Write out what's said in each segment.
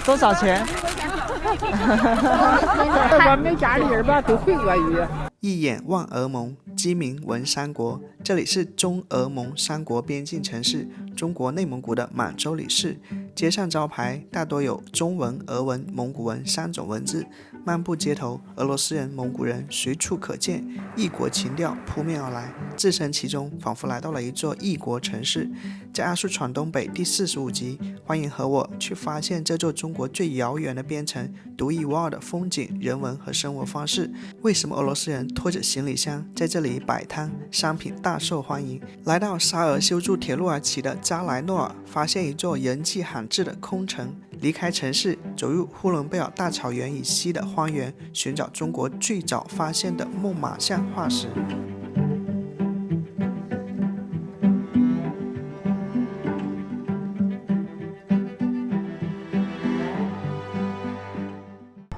多少钱？我们家里人吧都会俄语。一眼望俄蒙，鸡鸣闻三国。这里是中俄蒙三国边境城市，中国内蒙古的满洲里市。街上招牌大多有中文、俄文、蒙古文三种文字。漫步街头，俄罗斯人、蒙古人随处可见，异国情调扑面而来，置身其中，仿佛来到了一座异国城市。在阿速闯东北第45集，欢迎和我去发现这座中国最遥远的边城独一无二的风景、人文和生活方式。为什么俄罗斯人拖着行李箱在这里摆摊，商品大受欢迎？来到沙俄修筑铁路而起的扎莱诺尔，发现一座人迹罕至的空城。离开城市，走入呼伦贝尔大草原以西的荒原，寻找中国最早发现的木马象化石。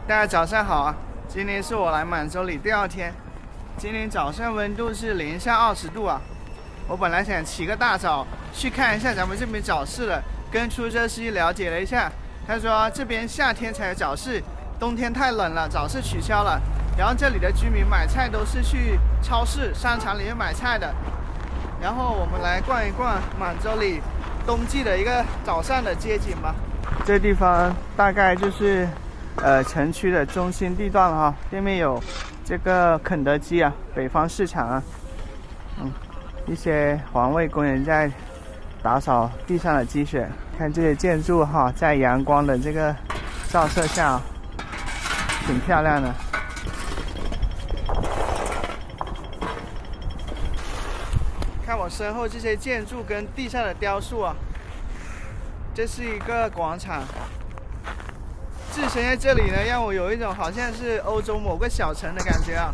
大家早上好啊！今天是我来满洲里第二天，今天早上温度是零下20度啊！我本来想起个大早去看一下咱们这边早市的，跟出租车司机了解了一下，他说这边夏天才有早市，冬天太冷了，早市取消了。然后这里的居民买菜都是去超市、商场里面买菜的。然后我们来逛一逛满洲里冬季的一个早上的街景吧。这地方大概就是城区的中心地段了哈，对面有这个肯德基啊，北方市场啊，一些环卫工人在打扫地上的积雪。看这些建筑哈，在阳光的这个照射下，挺漂亮的。看我身后这些建筑跟地上的雕塑啊，这是一个广场。置身在这里呢，让我有一种好像是欧洲某个小城的感觉啊。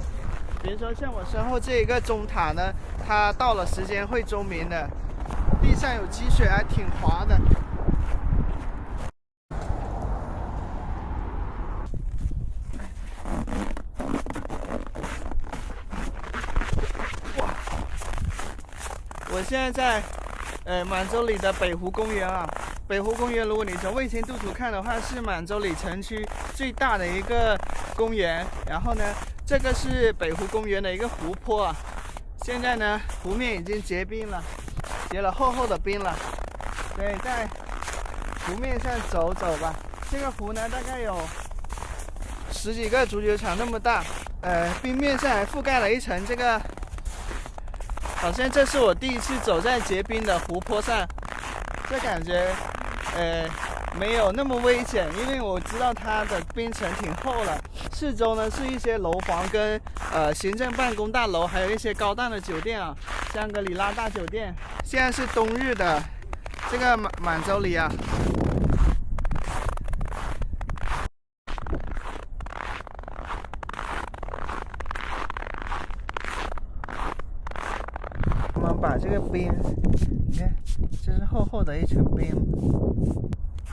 比如说像我身后这一个钟塔呢，它到了时间会钟鸣的，地上有积雪，还挺滑的。哇！我现在在满洲里的北湖公园啊。北湖公园，如果你从卫星地图看的话，是满洲里城区最大的一个公园。然后呢，这个是北湖公园的一个湖泊啊。现在呢，湖面已经结冰了，结了厚厚的冰了。所以在湖面上走走吧。这个湖呢，大概有10几个足球场那么大。冰面上还覆盖了一层这个，好像这是我第一次走在结冰的湖泊上。这感觉没有那么危险，因为我知道它的冰层挺厚了。四周呢是一些楼房跟行政办公大楼，还有一些高档的酒店啊，香格里拉大酒店。现在是冬日的这个满洲里啊。我们把这个冰，你看，这是厚厚的一层冰。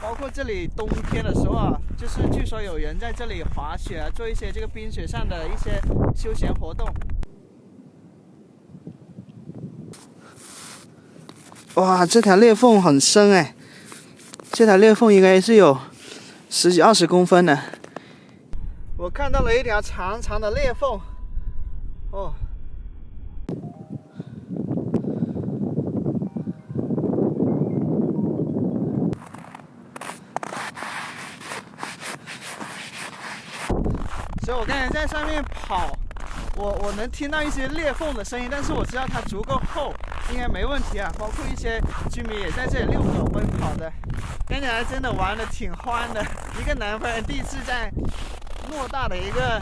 包括这里冬天的时候啊，就是据说有人在这里滑雪啊，做一些这个冰雪上的一些休闲活动。哇，这条裂缝很深哎，这条裂缝应该是有10几20公分的。我看到了一条长长的裂缝，哦。所以我刚才在上面跑，我能听到一些裂缝的声音，但是我知道它足够厚，应该没问题啊。包括一些居民也在这里遛狗奔跑的，刚才真的玩得挺欢的。一个南方人第一次在偌大的一个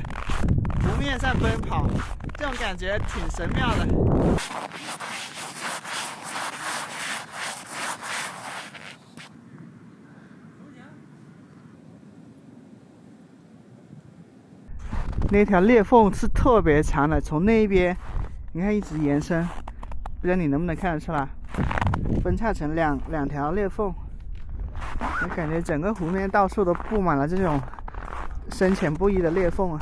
湖面上奔跑，这种感觉挺神妙的。那条裂缝是特别长的，从那边你看一直延伸，不知道你能不能看得出来，分叉成两条裂缝。我感觉整个湖面到处都布满了这种深浅不一的裂缝啊。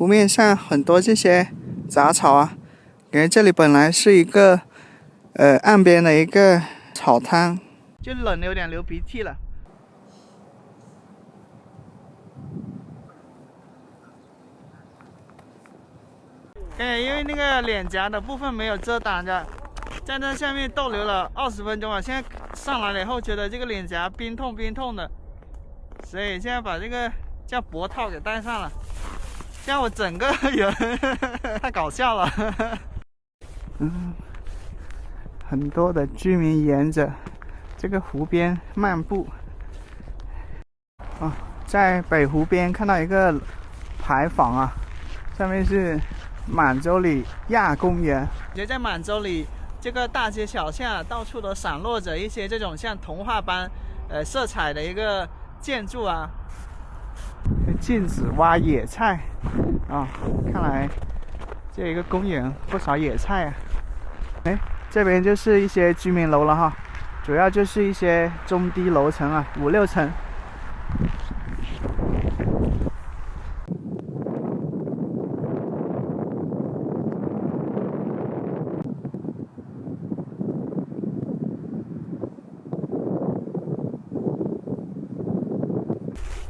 湖面上很多这些杂草啊，感觉这里本来是一个岸边的一个草滩，就冷的有点流鼻涕了。因为那个脸颊的部分没有遮挡着，在那下面逗留了20分钟啊，现在上来了以后觉得这个脸颊冰痛的，所以现在把这个叫脖套给戴上了，这样我整个人太搞笑了。很多的居民沿着这个湖边漫步。在北湖边看到一个牌坊啊，上面是满洲里亚公园。我觉得在满洲里这个大街小巷到处都散落着一些这种像童话般色彩的一个建筑啊。禁止挖野菜啊，看来这一个公园不少野菜啊。这边就是一些居民楼了哈，主要就是一些中低楼层啊，5、6层。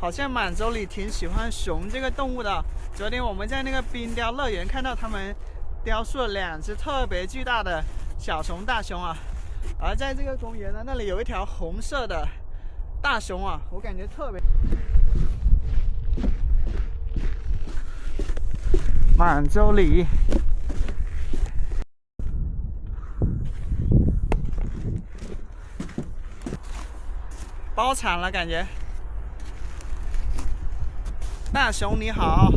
好像满洲里挺喜欢熊这个动物的。昨天我们在那个冰雕乐园看到他们雕塑了2只特别巨大的小熊、大熊啊。而在这个公园呢，那里有一条红色的大熊啊，我感觉特别。满洲里。包场了感觉。大熊你好。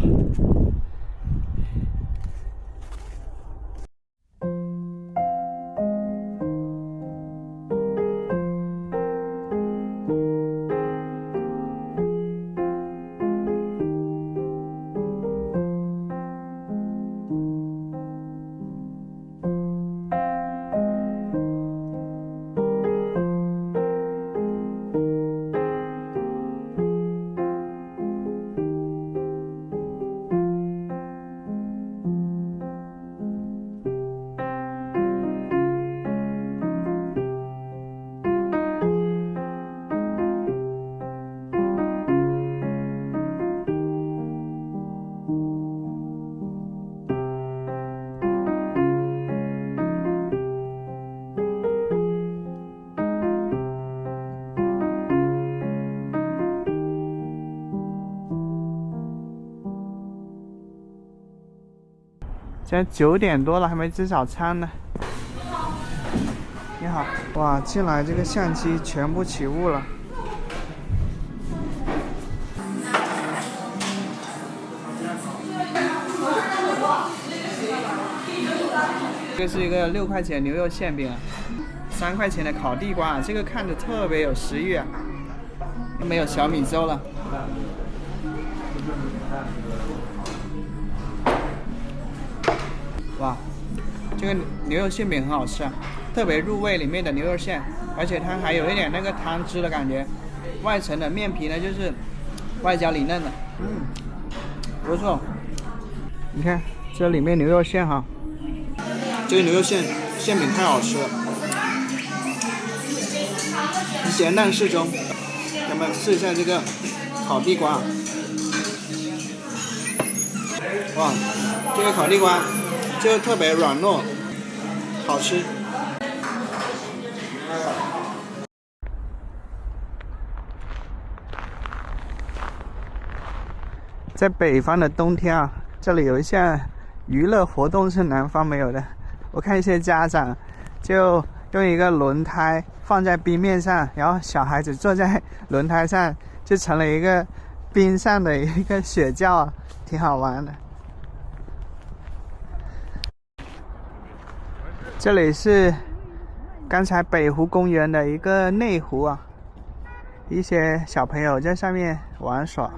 现在9点多了，还没吃早餐呢。你好，哇，进来这个相机全部起雾了。这是一个6块钱牛肉馅饼，3块钱的烤地瓜，这个看着特别有食欲啊。没有小米粥了。哇，这个牛肉馅饼很好吃啊，特别入味里面的牛肉馅，而且它还有一点那个汤汁的感觉。外层的面皮呢，就是外焦里嫩的，不错。你看这里面牛肉馅哈，这个牛肉馅饼太好吃了，咸淡适中。咱们试一下这个烤地瓜。哇，这个烤地瓜就特别软糯，好吃。在北方的冬天啊，这里有一项娱乐活动是南方没有的。我看一些家长就用一个轮胎放在冰面上，然后小孩子坐在轮胎上，就成了一个冰上的一个雪橇，挺好玩的。这里是刚才北湖公园的一个内湖啊，一些小朋友在上面玩耍。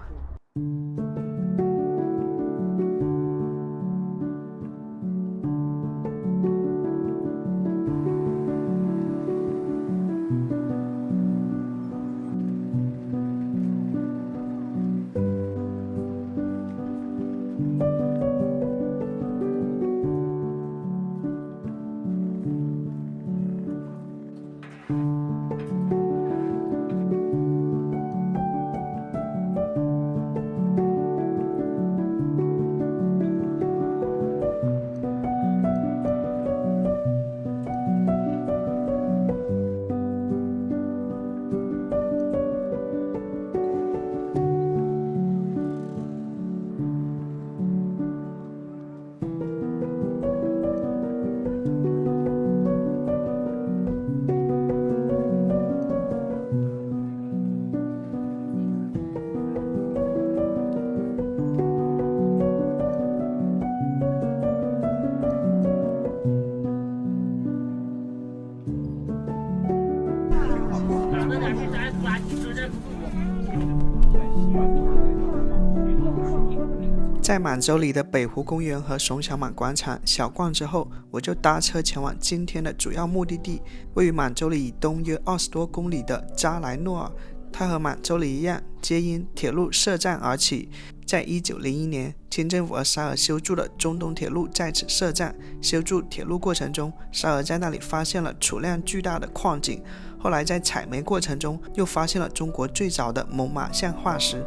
在满洲里的北湖公园和松小满广场小逛之后，我就搭车前往今天的主要目的地，位于满洲里以东约20多公里的扎莱诺尔。它和满洲里一样，皆因铁路设站而起。在1901年，清政府和沙俄修筑的中东铁路在此设站。修筑铁路过程中，沙俄在那里发现了储量巨大的矿井，后来在采煤过程中又发现了中国最早的猛犸象化石。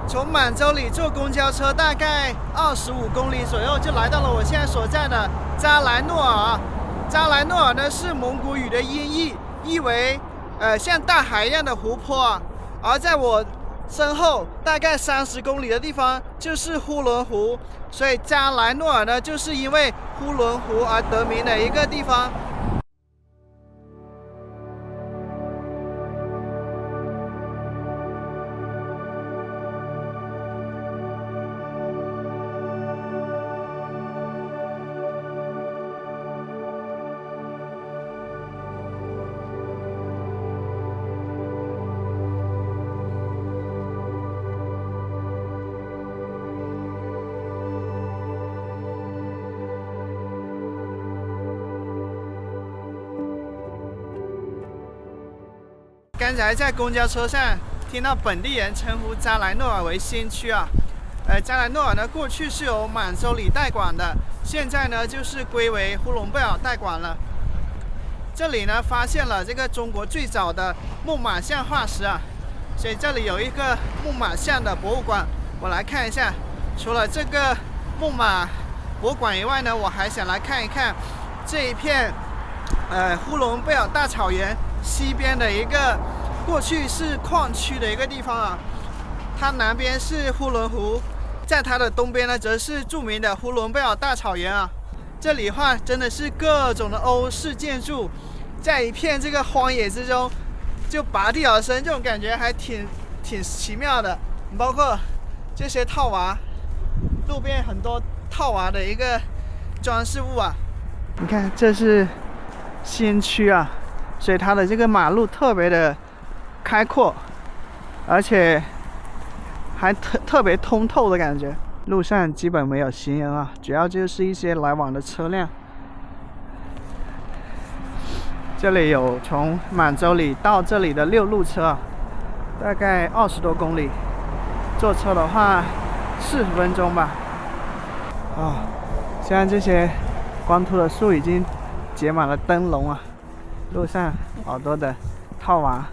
从满洲里坐公交车大概25公里左右，就来到了我现在所在的扎莱诺尔。扎莱诺尔呢是蒙古语的音译，意为像大海一样的湖泊。而在我身后大概30公里的地方就是呼伦湖，所以扎莱诺尔呢就是因为呼伦湖而得名的一个地方。刚才在公交车上听到本地人称呼扎莱诺尔为新区啊。扎莱诺尔呢过去是由满洲里代管的，现在呢就是归为呼伦贝尔代管了。这里呢发现了这个中国最早的猛犸象化石啊，所以这里有一个猛犸象的博物馆，我来看一下。除了这个猛犸博物馆以外呢，我还想来看一看这一片呼伦贝尔大草原西边的一个过去是矿区的一个地方啊。它南边是呼伦湖，在它的东边呢则是著名的呼伦贝尔大草原啊。这里的话真的是各种的欧式建筑，在一片这个荒野之中就拔地而生，这种感觉还挺奇妙的。包括这些套娃，路边很多套娃的一个装饰物啊。你看这是新区啊，所以它的这个马路特别的开阔，而且还特别通透的感觉。路上基本没有行人啊，主要就是一些来往的车辆。这里有从满洲里到这里的6路车，大概20多公里，坐车的话40分钟吧。现在这些光秃的树已经结满了灯笼啊，路上好多的套娃。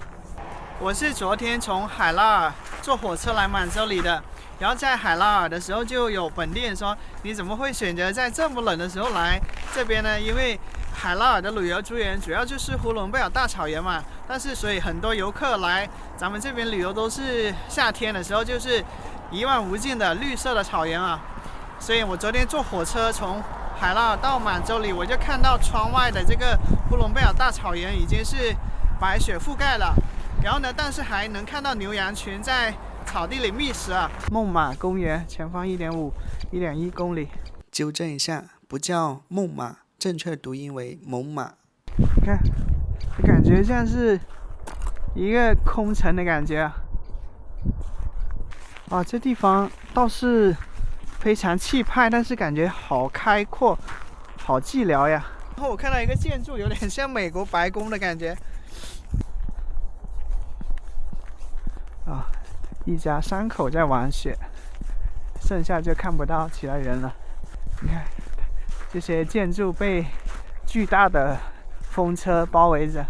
我是昨天从海拉尔坐火车来满洲里的，然后在海拉尔的时候就有本地人说，你怎么会选择在这么冷的时候来这边呢？因为海拉尔的旅游资源主要就是呼伦贝尔大草原嘛，但是所以很多游客来咱们这边旅游都是夏天的时候，就是一望无尽的绿色的草原啊。所以我昨天坐火车从海拉尔到满洲里，我就看到窗外的这个呼伦贝尔大草原已经是白雪覆盖了，然后呢，但是还能看到牛羊群在草地里觅食啊。猛犸公园前方1.1公里。纠正一下，不叫猛犸，正确读音为猛犸。你看，感觉像是一个空城的感觉啊。这地方倒是非常气派，但是感觉好开阔，好寂寥呀。然后我看到一个建筑，有点像美国白宫的感觉。一家3口在玩雪，剩下就看不到其他人了。你看，这些建筑被巨大的风车包围着。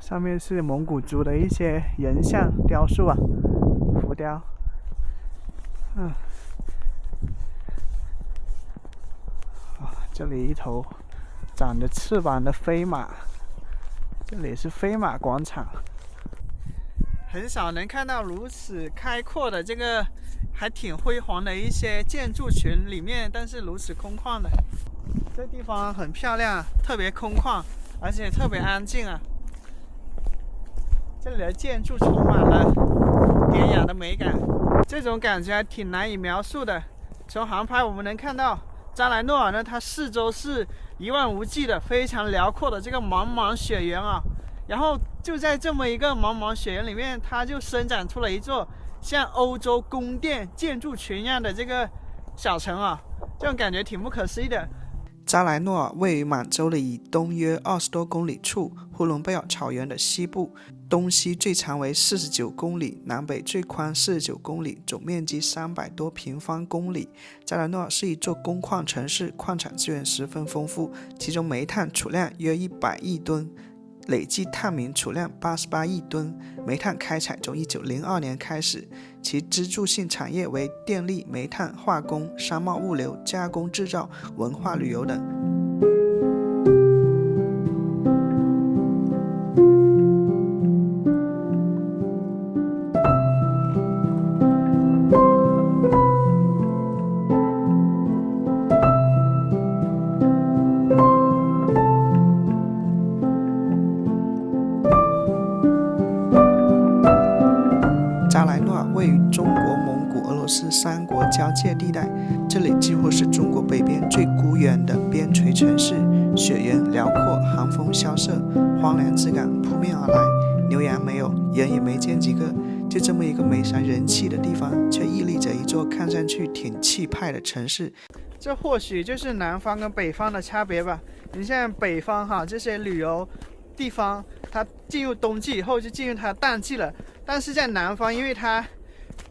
上面是蒙古族的一些人像雕塑啊，浮雕。这里一头长着翅膀的飞马，这里是飞马广场。很少能看到如此开阔的这个还挺辉煌的一些建筑群里面，但是如此空旷的。这地方很漂亮，特别空旷，而且特别安静啊。这里的建筑充满了典雅的美感，这种感觉还挺难以描述的。从航拍我们能看到扎莱诺尔呢，它四周是一望无际的非常辽阔的这个茫茫雪原啊。然后就在这么一个茫茫雪原里面，它就生长出了一座像欧洲宫殿建筑群一样的这个小城啊，这种感觉挺不可思议的。扎莱诺尔位于满洲里以东约20多公里处，呼伦贝尔草原的西部，东西最长为49公里，南北最宽49公里，总面积300多平方公里。扎莱诺尔是一座工矿城市，矿产资源十分丰富，其中煤炭储量约100亿吨，累计探明储量88亿吨。煤炭开采从1902年开始，其支柱性产业为电力、煤炭、化工、商贸物流、加工制造、文化旅游等。扎莱诺尔位于中国、蒙古、俄罗斯三国交界地带，这里几乎是中国北边最孤远的边陲城市，雪原辽阔，寒风萧瑟，荒凉之感扑面而来，牛羊没有，人也没见几个，就这么一个没啥人气的地方，却屹立着一座看上去挺气派的城市。这或许就是南方跟北方的差别吧。你像北方哈，这些旅游地方，它进入冬季以后就进入它淡季了。但是在南方，因为它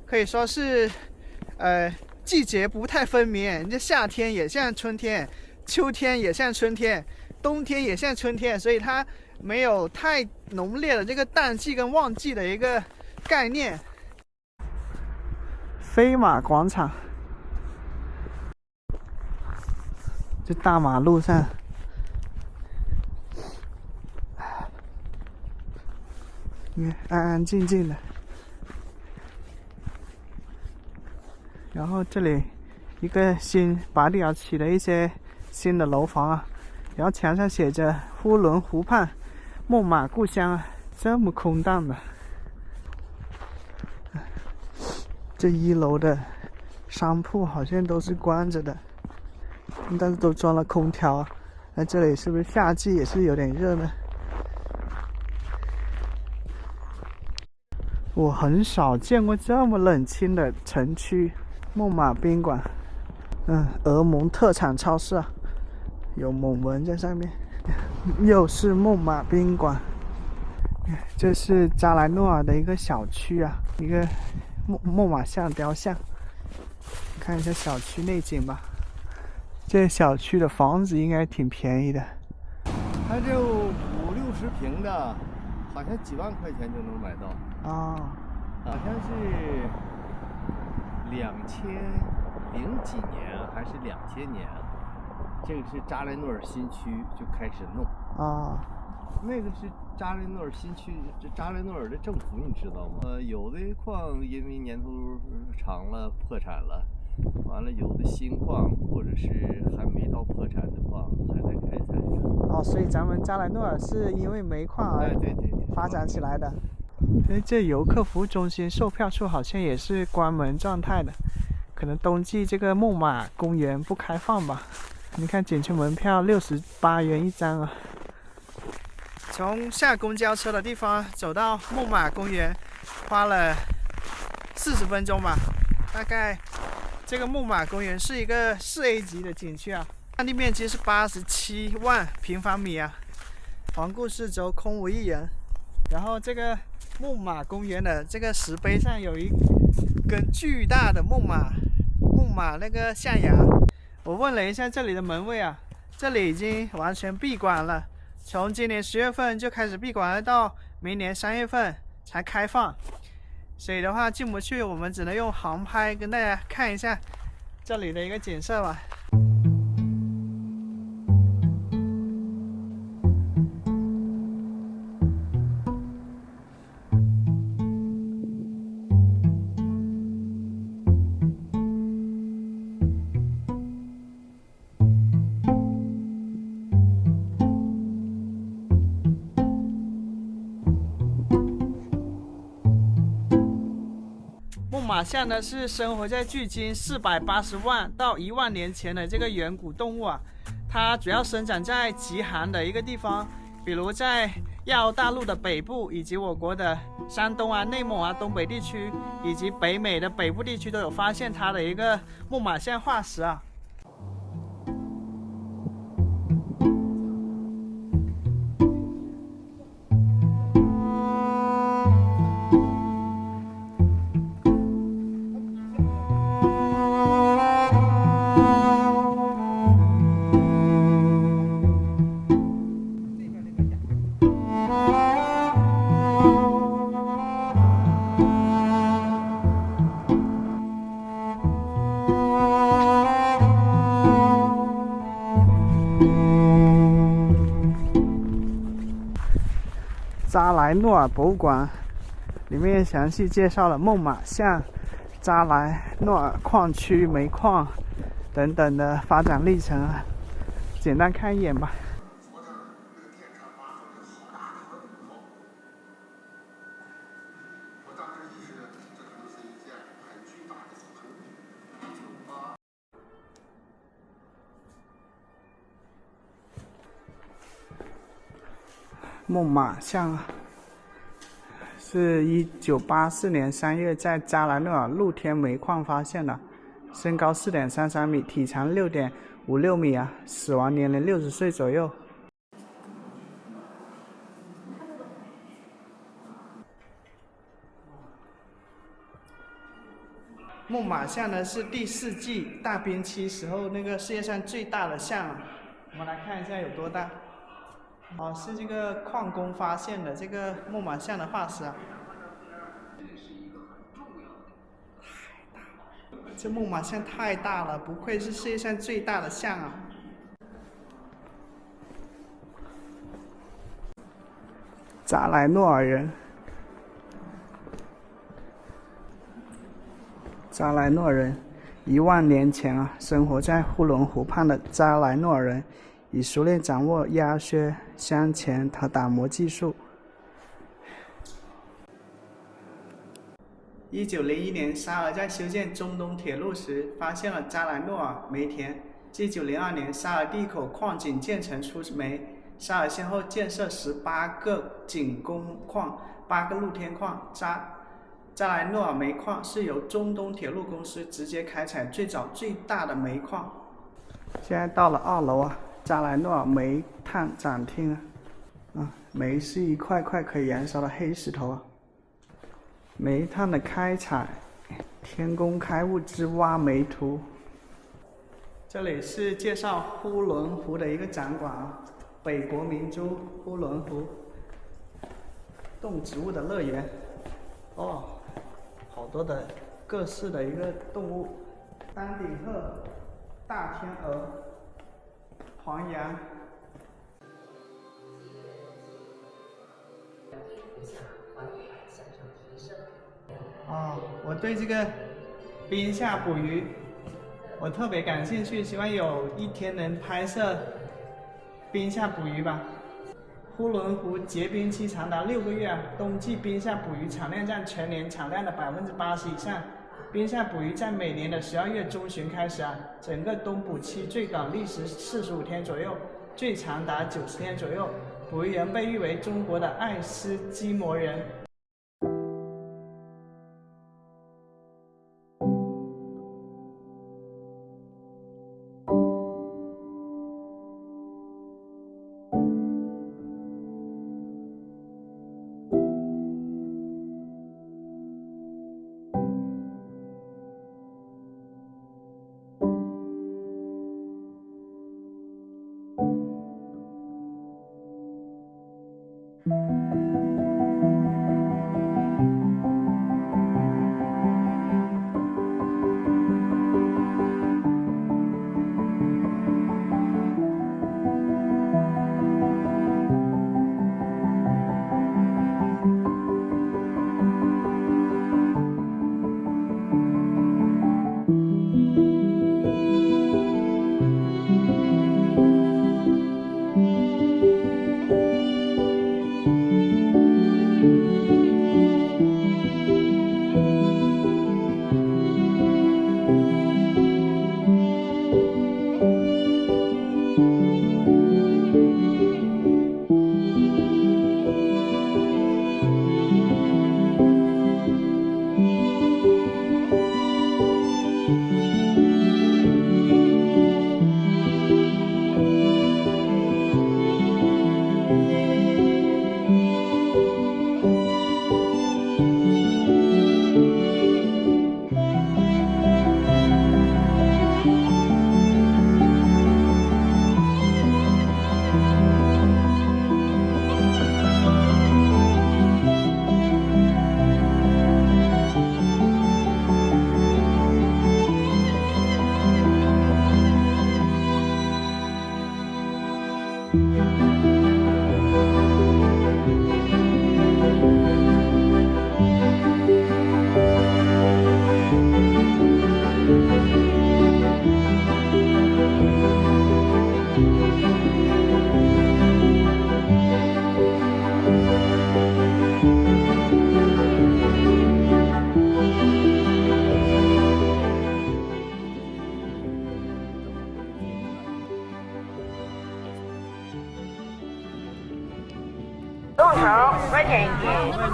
可以说是，季节不太分明，这夏天也像春天，秋天也像春天，冬天也像春天，所以它没有太浓烈的这个淡季跟旺季的一个概念。飞马广场，这大马路上。安安静静的，然后这里一个新拔地而起的一些新的楼房啊，然后墙上写着呼伦湖畔孟马故乡啊，这么空荡的。这一楼的商铺好像都是关着的，但是都装了空调啊。那这里是不是夏季也是有点热呢？我很少见过这么冷清的城区。孟马宾馆，俄蒙特产超市啊，有蒙文在上面。又是孟马宾馆，这是扎莱诺尔的一个小区啊，一个孟马象雕像。看一下小区内景吧，这小区的房子应该挺便宜的。它这50-60平的，好像几万块钱就能买到。好像是2000几年还是2000年，这个是扎莱诺尔新区就开始弄。那个是扎莱诺尔新区，这扎莱诺尔的政府你知道吗？有的矿因为年头长了破产了，完了有的新矿或者是还没到破产的矿还在开采着。所以咱们扎莱诺尔是因为煤矿而发展起来的。这游客服务中心售票处好像也是关门状态的，可能冬季这个孟马公园不开放吧。你看进去门票68元一张啊。从下公交车的地方走到孟马公园花了40分钟吧。大概这个孟马公园是一个4A 级的景区啊，占地面积是87万平方米啊，环顾四周空无一人。然后这个孟马公园的这个石碑上有一根巨大的孟马那个象牙。我问了一下这里的门卫啊，这里已经完全闭馆了，从今年10月份就开始闭馆，到明年3月份才开放。所以的话进不去，我们只能用航拍跟大家看一下这里的一个景色吧。孟马象呢是生活在距今480万到1万年前的这个远古动物啊，它主要生长在极寒的一个地方，比如在亚欧大陆的北部，以及我国的山东啊、内蒙啊、东北地区，以及北美的北部地区都有发现它的一个木马象化石啊。扎莱诺尔博物馆里面详细介绍了孟马象、扎莱诺尔矿区煤矿等等的发展历程啊，简单看一眼吧。孟马象啊，是1984年3月在扎莱诺尔露天煤矿发现的，身高4.33米，体长6.56米啊，死亡年龄60岁左右。孟马象呢是第4纪大冰期时候那个世界上最大的象啊，我们来看一下有多大。是这个矿工发现的这个孟马象的化石啊，这孟马象太大了，不愧是世界上最大的象啊！扎莱诺尔人，扎莱诺尔人，1万年前啊，生活在呼伦湖畔的扎莱诺尔人，已熟练掌握压削、镶嵌和打磨技术。1901年，沙尔在修建中东铁路时发现了扎莱诺尔煤田。1902年，沙尔第一口矿井建成出煤。沙尔先后建设18个井工矿、8个露天矿。扎莱诺尔煤矿是由中东铁路公司直接开采最早最大的煤矿。现在到了2楼啊，扎莱诺尔煤炭展厅啊，煤是一块块可以燃烧的黑石头啊。煤炭的开采，天工开物之挖煤图。这里是介绍呼伦湖的一个展馆啊，北国明珠呼伦湖动植物的乐园。好多的各式的一个动物，丹顶鹤、大天鹅、黄羊。我对这个冰下捕鱼我特别感兴趣，希望有一天能拍摄冰下捕鱼吧。呼伦湖结冰期长达6个月啊，冬季冰下捕鱼产量占全年产量的80%以上。冰下捕鱼在每年的12月中旬开始啊，整个冬捕期最短历时45天左右，最长达90天左右。捕鱼人被誉为中国的爱斯基摩人。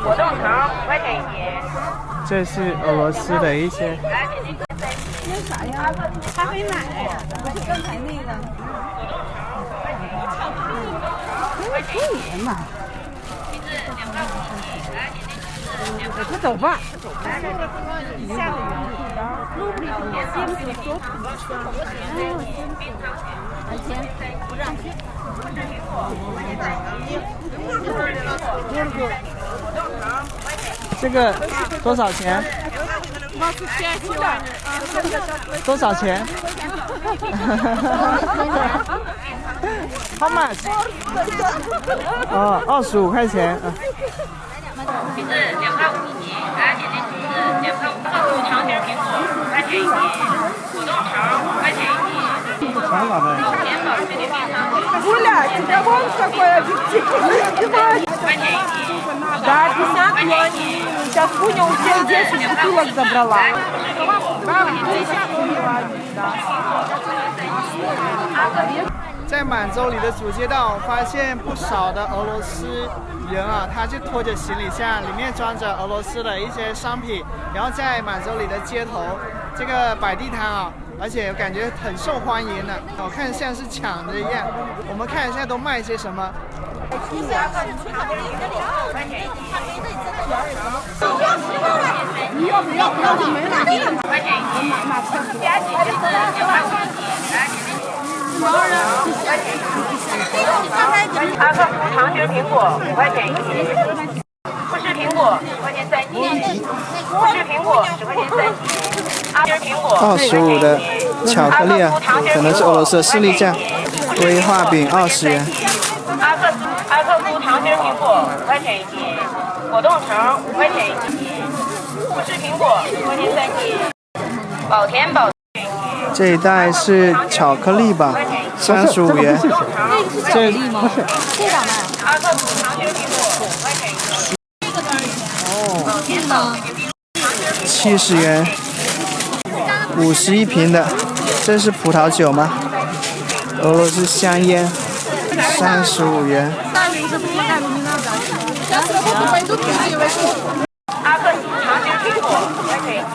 果冻橙5块钱一斤。这是俄罗斯的一些。那啥呀？咖啡奶，不是刚才那个。哎呀妈！快走吧。下个月。录不了，接不了，说来钱，不让。这个多少钱？多少钱？How much？ 哦，25块钱。橘子2块5一斤，来点点橘子2块5，土长皮苹果5块钱一斤，果冻橙5块钱一斤。甜宝这里冰糖不了，今天晚上过来就几5块钱一斤。Да, 50 юаней. Сейчас понял, все 10 бутылок забрала. 在满洲里的主街道，发现不少的俄罗斯人啊，他就拖着行李箱，里面装着俄罗斯的一些商品，然后在满洲里的街头这个摆地摊啊，而且感觉很受欢迎的，我看像是抢着一样。我们看一下都卖些什么。你要不要？不要就没了。5块钱一斤，加橘子2块5一斤，来点点阿克福长形苹果5块钱一斤，富士苹果10块钱3斤，富士苹果10块钱3斤，阿根苹果25的巧克力啊，可能是俄罗斯的士力架，威化饼20元。阿克福长形苹果5块钱一斤，果冻橙5块钱一斤，富士苹果10块钱3斤，宝甜宝。这一袋是巧克力吧，35元。这个是巧克力吗？不是，这咋卖？阿克福长形苹果5块钱一斤。哦。70元，51瓶的，这是葡萄酒吗？俄罗斯香烟，35元。阿克福长形苹果5块钱一斤。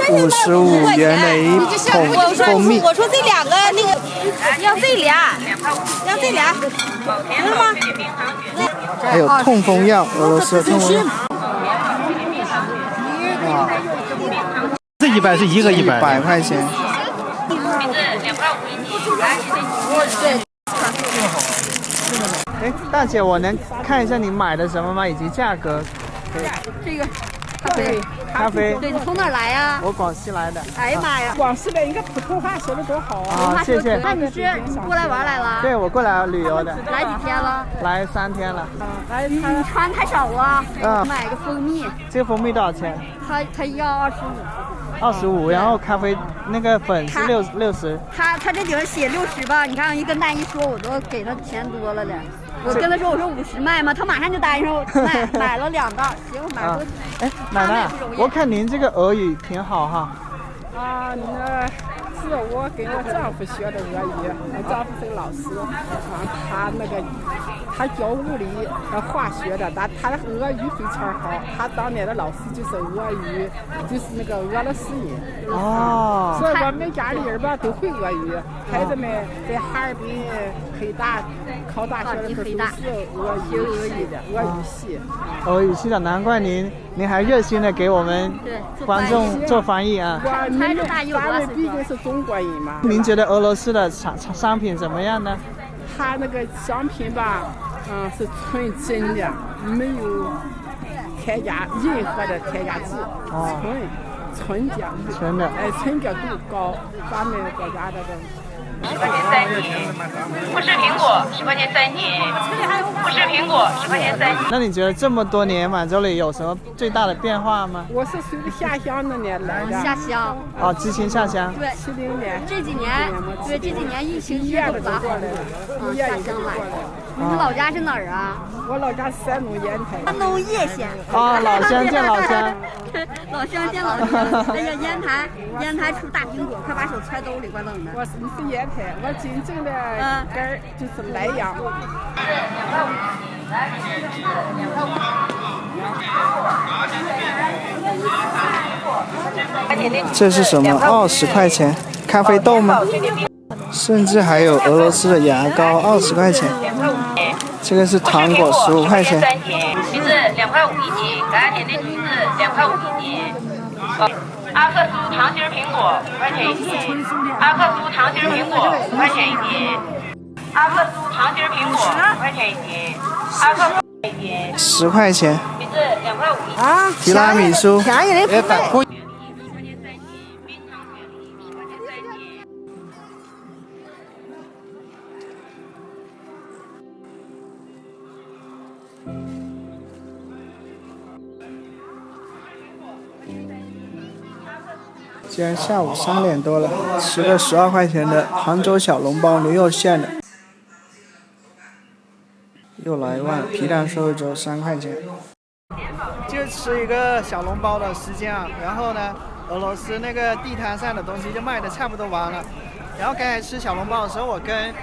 55元的一桶蜂蜜。我说这两个那个要这俩，要这俩，行了吗？还有痛风药，俄罗斯的痛风药。哇，这100是一个100。100块钱。橘子2块5一斤，来点点。哎，大姐，我能看一下你买的什么吗？以及价格？这个咖啡。对，你从哪儿来呀？我广西来的。哎呀妈呀！广西的应该普通话说的多好啊！啊，谢谢。那你过来玩来了？对，我过来旅游的。来几天了？来3天了。你穿太少了。买个蜂蜜。这个蜂蜜多少钱？它要25，然后咖啡那个粉是60。他这顶上写60吧？你看一跟单一说，我都给他钱多了嘞。我跟他说我说50卖吗？他马上就答应说买了2袋，行，买回去。哎，奶奶，我看您这个俄语挺好哈。啊，那是我跟我丈夫学的俄语，我丈夫是个老师，他教物理化学的，但他的俄语非常好，他当年的老师就是俄语，就是那个俄罗斯人。哦。所以我们家里人吧都会俄语，孩子们在哈尔滨、北大考大学的时候都是俄语的，俄语系。俄语系的，难怪您还热心的给我们观众做翻译啊。咱们毕竟是中国人嘛。您觉得俄罗斯的商品怎么样呢？它那个商品吧，是纯真的，没有添加任何的添加剂，纯的，纯洁度高，咱们国家的10块钱3斤，富士苹果10块钱3斤，富士苹果10块钱3斤。那你觉得这么多年满洲里有什么最大的变化吗？我是随着下乡那年来的。下乡。哦，知青下乡。对，70年。这几年疫情都不咋好。下乡来。你老家是哪儿啊？我老家山东烟台。山东叶县。啊，老乡见老乡。老乡见老乡。哎呀，烟台出大苹果，快把手揣兜里，怪冷的。你是烟台，我真正的根儿就是莱阳。2块5一斤。这是什么？20块钱，咖啡豆吗？甚至还有俄罗斯的牙膏，20块钱。这个是糖果，15块钱。橘子2块5一斤，感恩节那橘子2块5一斤。阿克苏糖心苹果5块钱一斤，阿克苏糖心苹果5块钱一斤，阿克苏糖心苹果5块钱一斤，阿克苏一斤10块钱。橘子2块5一斤。啊，提拉米苏。便宜的不贵。既然下午3点多了，吃个12块钱的杭州小笼包，牛肉馅的。又来一碗皮蛋瘦肉粥，3块钱。就吃一个小笼包的时间啊，然后呢，俄罗斯那个地摊上的东西就卖的差不多完了。然后刚才吃小笼包的时候，我跟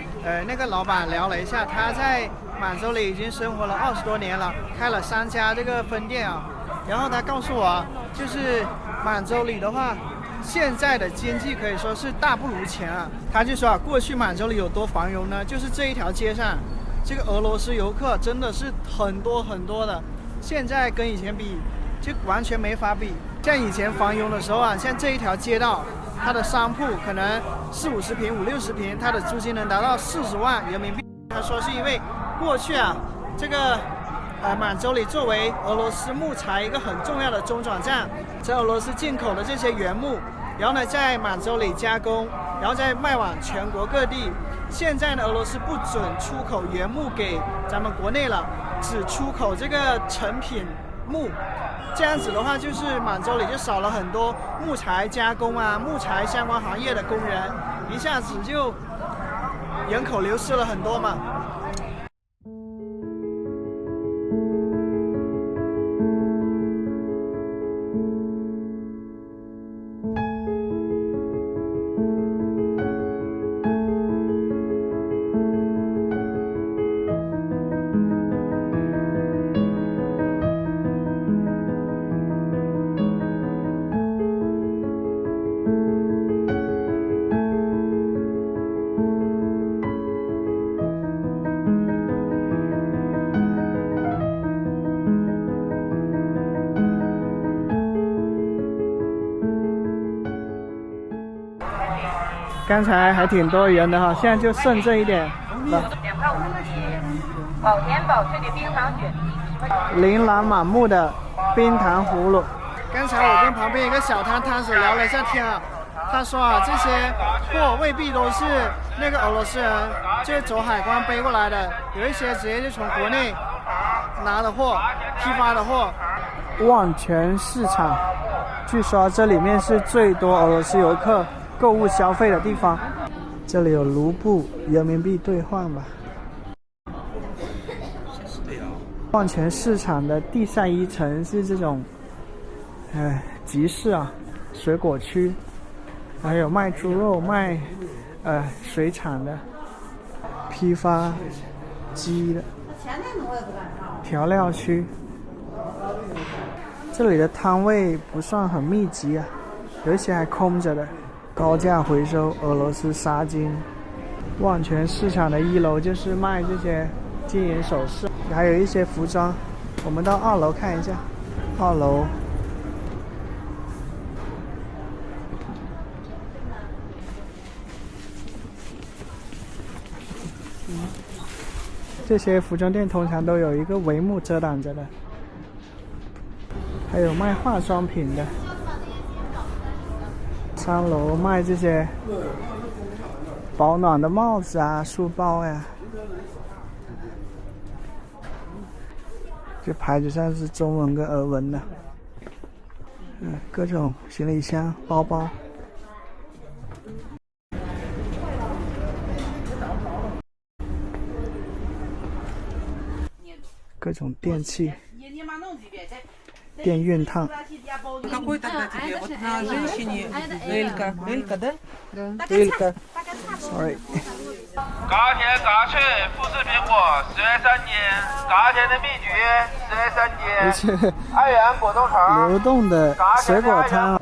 那个老板聊了一下，他在满洲里已经生活了20多年了，开了3家这个分店啊。然后他告诉我，就是满洲里的话，现在的经济可以说是大不如前啊。他就说啊，过去满洲里有多繁荣呢？就是这一条街上，这个俄罗斯游客真的是很多很多的。现在跟以前比，就完全没法比。像以前繁荣的时候啊，像这一条街道，它的商铺可能40、50平、50、60平，它的租金能达到40万人民币。他说是因为过去啊，这个满洲里作为俄罗斯木材一个很重要的中转站，在俄罗斯进口的这些原木，然后呢在满洲里加工，然后再卖往全国各地。现在呢，俄罗斯不准出口原木给咱们国内了，只出口这个成品木。这样子的话，就是满洲里就少了很多木材加工啊、木材相关行业的工人，一下子就人口流失了很多嘛。刚才还挺多人的哈，现在就剩这一点了。2块5一斤，保甜保脆的冰糖雪梨。琳琅满目的冰糖葫芦。刚才我跟旁边一个小摊主聊了一下天啊，他说啊，这些货未必都是那个俄罗斯人就走海关背过来的，有一些直接就从国内拿的货，批发的货。万泉市场，据说这里面是最多俄罗斯游客购物消费的地方。这里有卢布人民币兑换吧。万泉市场的地上1层是这种集市啊，水果区，还有卖猪肉、卖水产的、批发鸡的调料区。这里的摊位不算很密集啊，有一些还空着的。高价回收俄罗斯纱巾。万泉市场的1楼就是卖这些金银首饰，还有一些服装。我们到2楼看一下。2楼这些服装店通常都有一个帷幕遮挡着的，还有卖化妆品的。3楼卖这些保暖的帽子啊、书包呀，这牌子上是中文跟俄文的。各种行李箱、包包。各种电器。电熨烫。Какой тогда тебе? Вот на женщине Элька. Элька, да? Элька. Sorry. 嘎田嘎脆富士苹果10元3斤，嘎田的蜜橘10元3斤，2元果冻橙。流动的水果摊。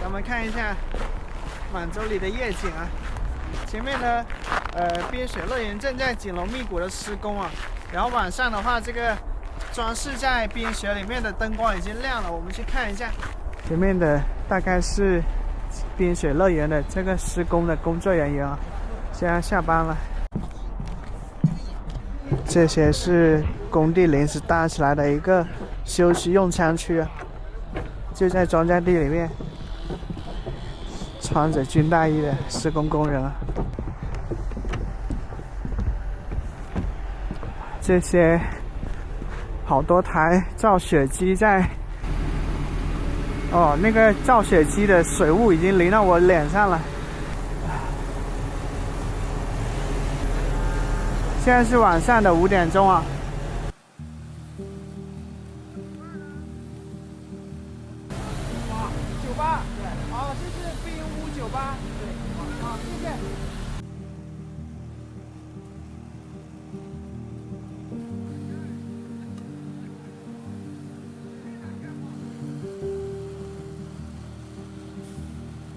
咱们看一下满洲里的夜景啊，前面的冰雪乐园正在紧锣密鼓的施工啊，然后晚上的话，这个装饰在冰雪里面的灯光已经亮了，我们去看一下。前面的大概是冰雪乐园的这个施工的工作人员啊，现在下班了。这些是工地临时搭起来的一个休息用餐区啊，就在庄稼地里面。穿着军大衣的施工工人啊，这些好多台造雪机在，那个造雪机的水雾已经淋到我脸上了。现在是晚上的5点钟啊。98，对，好，这是冰屋98，对，好，谢谢。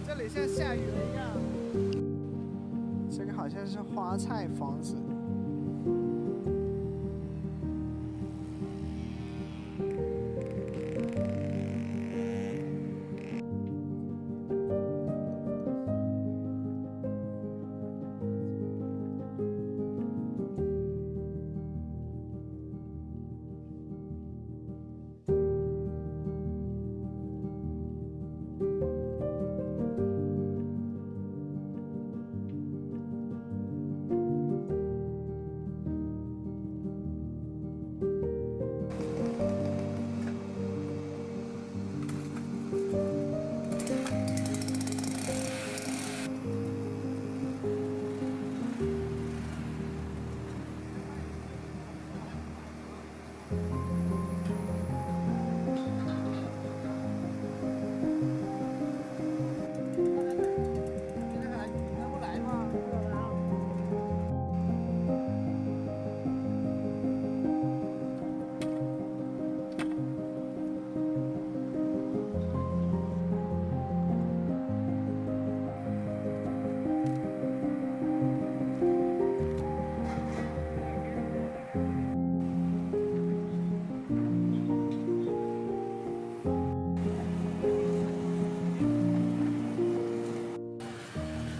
这里像下雨了一样。这个好像是花菜房子。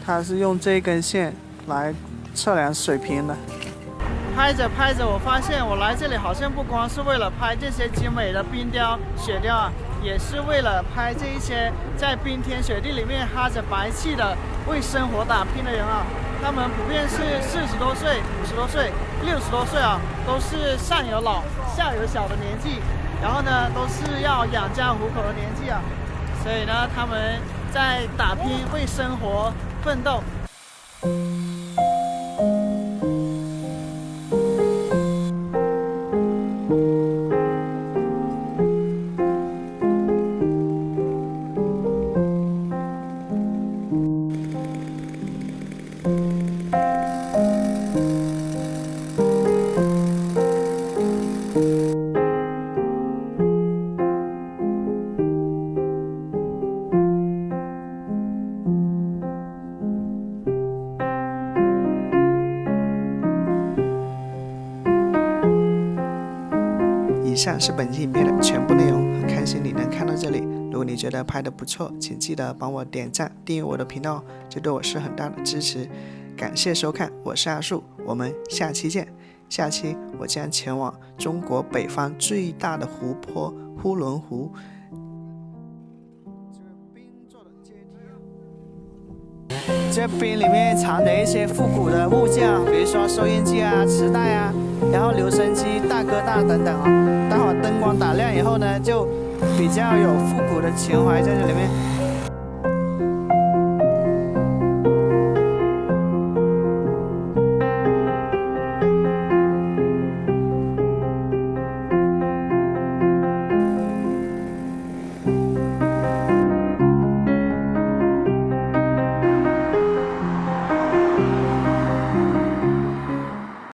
它是用这根线来测量水平的。拍着拍着，我发现我来这里好像不光是为了拍这些精美的冰雕、雪雕啊，也是为了拍这一些在冰天雪地里面哈着白气的为生活打拼的人啊。他们普遍是40多岁、50多岁、60多岁啊，都是上有老下有小的年纪，然后呢都是要养家糊口的年纪啊，所以呢他们在打拼为生活奋斗。以上是本期影片的全部内容，很开心你能看到这里。如果你觉得拍得不错，请记得帮我点赞、订阅我的频道，这对我是很大的支持。感谢收看，我是阿树，我们下期见。下期我将前往中国北方最大的湖泊呼伦湖。这位这冰里面藏着一些复古的物件啊，比如说收音机啊、磁带啊，然后留声机、大哥大等等啊。待会儿灯光打亮以后呢，就比较有复古的情怀在这里面。